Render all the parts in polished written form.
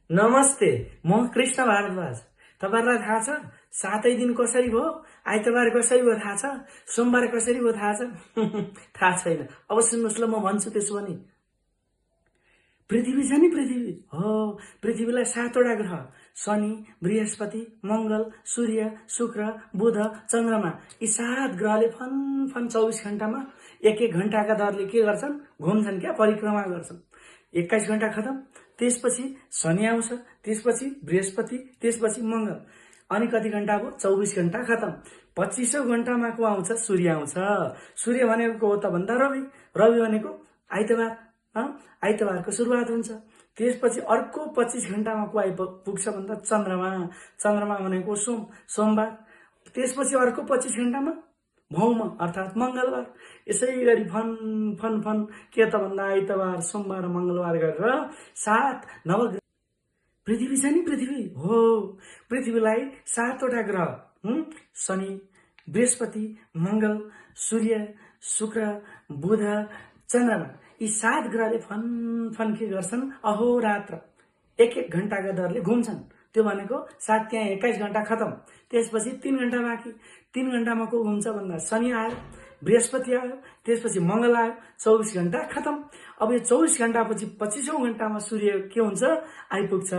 नमस्ते, म कृष्ण भारद्वाज। तपाईहरुलाई थाहा छ 7 दिन कसरी भयो, आइतबार कसरी भयो थाहा छ, सोमबार कसरी भयो थाहा छ? थाहा छैन। अब सुन्नुस् ल, म भन्छु त्यसो भने। पृथ्वी छ नि, पृथ्वी हो, पृथ्वीलाई 7 वटा ग्रह शनि, बृहस्पति, मंगल, सूर्य, शुक्र, बुध, चन्द्रमा, यी 7 ग्रहले फन फन 24 घण्टामा एक एक घण्टाका दरले के गर्छन्? घुम्छन् क्या, परिक्रमा गर्छन्। 21 घण्टा खतम। त्यसपछि शनि आउँछ, त्यसपछि बृहस्पति, त्यसपछि मंगल, अनि कति घण्टा भयो? 24 घण्टा खतम। 25औं घण्टामा को आउँछ? सूर्य आउँछ। सूर्य भनेको को हो त भन्दा रवि, रवि भनेको आइतबार, आइतबारको सुरुवात हुन्छ। त्यसपछि अर्को 25 घण्टामा को आइपुग्छ भन्दा चन्द्रमा, चन्द्रमा भनेको सोम, सोमबार। त्यसपछि अर्को 25 घण्टामा भौम अर्थात् मंगलबार। यसै गरी फन फन फन के त भन्दा आइतबार, सोमबार, मंगलबार गरेर 7 नवग्रह। पृथ्वी छ नि, पृथ्वी हो, पृथ्वीलाई 7 वटा ग्रह शनि, बृहस्पति, मंगल, सूर्य, शुक्र, बुध, चन्द्रमा, यी 7 ग्रहले फन फन के गर्छन्? अहोरात्र एक एक घण्टाका दरले घुम्छन्। त्यो भनेको 7 त्यहाँ 21 घण्टा खतम। त्यसपछि 3 घण्टा बाँकी। 3 घण्टामा को घुम्छ भन्दा शनि आयो, बृहस्पति आयो, त्यसपछि मंगल आयो, 24 घण्टा खतम। अब यो 24 घण्टापछि 25औं घण्टामा सूर्य के हुन्छ? आइपुग्छ।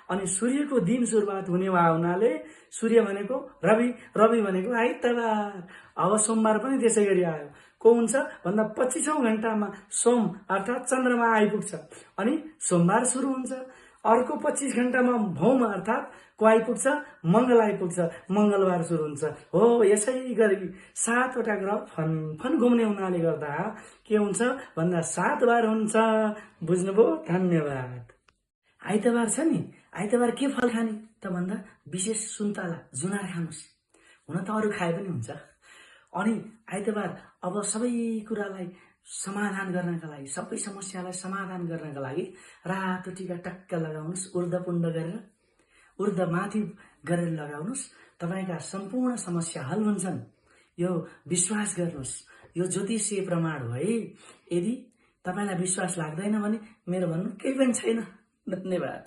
अनि सूर्यको दिन सुरुवात हुने हुनाले सूर्य भनेको रवि, रवि भनेको आइतबार। अब सोमबार पनि त्यसै गरी आयो। को हुन्छ भन्दा 25औं घण्टामा सोम अर्थात् चन्द्रमा आइपुग्छ अनि सोमबार सुरु हुन्छ। अर्को 25 घण्टामा भौम अर्थात् को आइपुग्छ? मंगल आइपुग्छ, मंगलबार सुरु हुन्छ। हो, यसै गरी 7 वटा ग्रह फन फन घुम्ने हुनाले गर्दा के हुन्छ भन्दा 7 बार हुन्छ। बुझ्नुभयो? धन्यवाद। आइतबार छ नि, आइतबार के फल खाने त भन्दा विशेष सुन्तला, जुनार खानुस्। हुन त अरू खाए पनि हुन्छ। अनि आइतबार अब सबै कुरालाई समाधान गर्नका लागि, सबै समस्यालाई समाधान गर्नका लागि रातो टीका टक्क लगाउनुस्, ऊर्ध्वपुण्ड गरेर, ऊर्ध्व माथि गरेर लगाउनुस्। तपाईका सम्पूर्ण समस्या हल हुन्छन्। यो विश्वास गर्नुस्। यो ज्योतिषीय प्रमाण हो है। यदि तपाईलाई विश्वास लाग्दैन भने मेरो भन्नु केही पनि छैन। धन्यवाद।